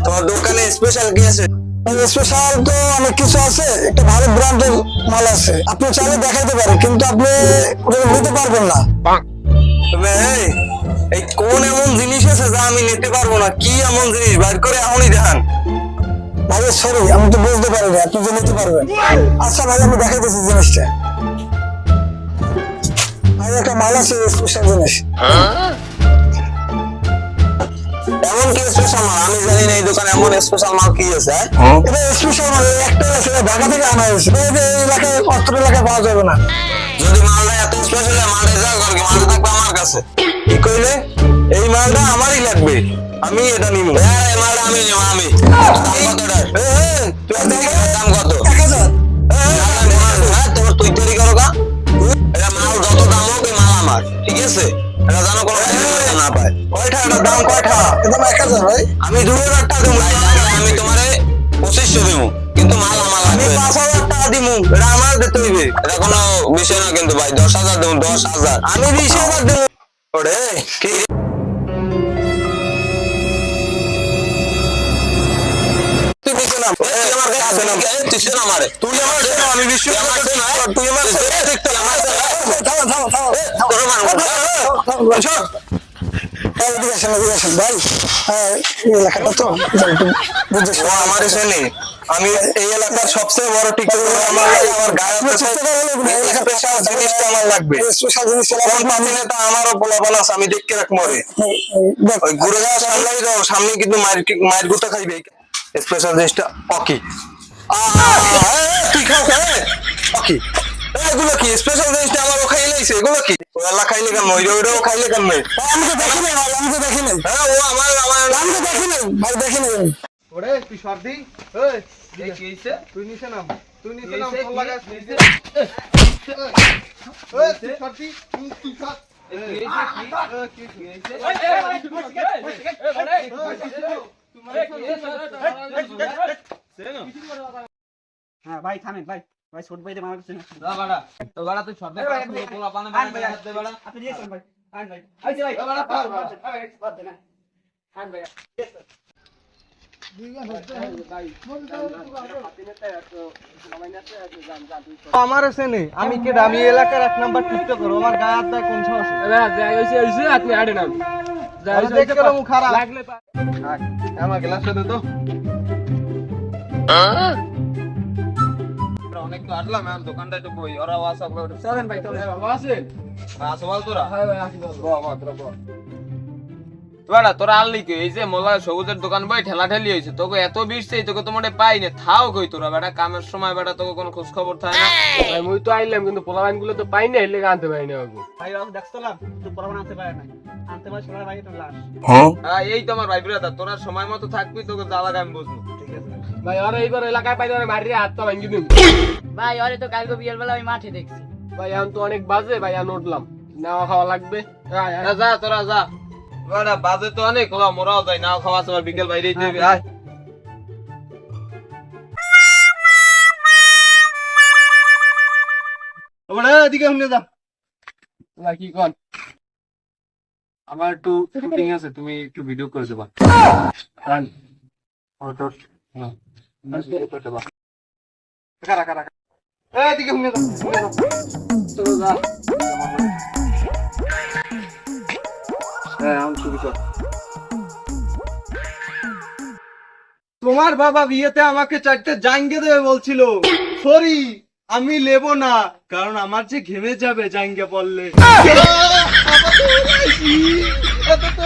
তোমার দোকানে স্পেশাল কি আছে? স্পেশাল তো অনেক কিছু আছে, একটা ভালো ব্র্যান্ডের মাল আছে, আপনি চাইলে দেখাইতে পারেন, কিন্তু আপনি নিতে পারবেন না। এই কোন এমন জিনিস আছে যা আমি নিতে পারবো না? কি এমন জিনিস বাইর করে এখনই দেখান। ভাই সরি, আমি তো বুঝতে পারিনি আপনি যে নিতে পারবেন। আচ্ছা ভাই, আমি দেখাইতেছি জিনিসটা। ভাই একটা মাল আছে স্পেশাল জিনিস। এমন কি স্পেশাল মাল? আমি জানি না এই দোকানে এমন স্পেশাল মাল কি আছে। এটা স্পেশাল মাল একটা আছে, ঢাকা থেকে আনা হয়েছে, এই এলাকায় অত্র এলাকায় পাওয়া যাবে না। যদি মালটা এত স্পেশাল হয়, মালটা যা করবে, মালটা থাকবে আমার কাছে। কি কইলে? এই মালটা আমারই লাগবে, আমি এটা নিব। হ্যাঁ, এই মালটা আমি নিব। আমি দাম কত? 1000। তোমার তুই তৈরি করো গা। এটা মাল যত দাম হোক, এই মাল আমার, ঠিক আছে? এটা জানো কোনো না পায়। কয়টা এটার দাম? কয়টা? এটা 1000 ভাই। আমি 2000 টাকা দেবো। আমি তোমারে 2500 দেবো, কিন্তু মাল আমার লাগবে। আমি 5000 টাকা দিব, এটা আমার দিতে হইবে। এটা কোনো বিষয় না কিন্তু ভাই। 10000 দেবো, 10000। আমি 20000 দেবো। ওরে কি আমি এই এলাকার সবচেয়ে বড় টিকটক। আমার জিনিসটা আমার লাগবে। আমারও বলা আছে, আমি দেখতে রাখবো। ঘুরে যাওয়ার সামনে কিন্তু মায়ের গুতা খাইবে। স্পেশাল জিনিসটা পকি। তুই খাও পকি? এগুলো কি স্পেশাল জিনিসটা? আমারও খাই লাইছে। এগুলো কি ওলা খাইলে কেন? ওইটাও খাইলে কেন? আমি তো দেখি নাই ভাই, আমি তো দেখি নাই। হ্যাঁ, ও আমার আমি তো দেখি নাই ভাই, দেখি নাই। ওরে তুই সর্দি, এই কি হইছে? তুই নিচে নাম, তোর লাগা নিচে। এই তুই সর্দি, তুই সর। হ্যাঁ ভাই থামেন ভাই, ভাই ছোট ভাই মারা গেছে না। যা বাড়া, তো বাড়া তুই সর্দি পোলা পানা বাড়া হাত দে বাড়া। আপনি দিয়েছেন ভাই, আন ভাই আইছে ভাই বাড়া পার পার দেনা আন ভাই। আমার সেনে আমি কে দামি এলাকার 1 নাম্বার টিকটক করো, আমার গায়ে হাত দেয় কোন সাহস? হইছে আপনি আড়ে নাম দেখে গেলাম খারাপ লাগলে। আমার গ্লাসটা দে তো। অনেক তো আসলাম, আর দোকানটা একটু বই ওরা ওয়াসা করে চলেন ভাই চলেন। বাবা আছে আসবাল তোরা। হ্যাঁ ভাই আসি বাবা। তোরা তোরা আনলি কি? এই যে মোলা সবুজের দোকান বই ঠেলা ঠেলি হয়েছে, তোকে এত বিরছে তোকে তোমার পাই না। থাও কই তোরা বেটা? কামের সময় বেটা তোকে কোনো খোঁজ খবর থাকে না। ভাই মুই তো আইলাম, কিন্তু পোলাবাইন গুলো তো পাই না, এলে আনতে পারি না বাবু। ভাই রাও দেখছলাম তো পরমাণ আনতে পারে না, আনতে পারে সোনার ভাই তো লাশ। হ্যাঁ, এই তো আমার ভাই ব্রাদার, তোরা সময় মতো থাকবি, তোকে যা লাগে আমি বুঝবো। ঠিক আছে ভাই আর এইবার এলাকায় পাইলে মারি হাত তো ভাঙি দিন। ভাই আরে তো কালকে বিয়ের বেলা আমি মাঠে দেখছি। ভাই এখন তো অনেক বাজে, ভাই আর উঠলাম, নেওয়া খাওয়া লাগবে। যা তোরা যা বেটা, বাজে তো অনেক, মোরাও যাই নাও খাওয়া সবার বিকেল বাইরেই দেবে। আয় ওরে এদিকে শুনে যা। ভাই কি কোন? আমার একটু শুটিং আছে, তুমি একটু ভিডিও করে দেবা। রান ফটো হ্যাঁ ভিডিও করে দেবা। কারা কারা এদিকে শুনে যা, শুনে যা। চলো যা। হ্যাঁ আমি শুরু কর। তোমার বাবা বিয়েতে আমাকে 4টে জাঙ্গে দেবে বলছিল। সরি, আমি নেব না, কারণ আমার যে ঘেমে যাবে জাঙ্গে পড়লে। আপাতত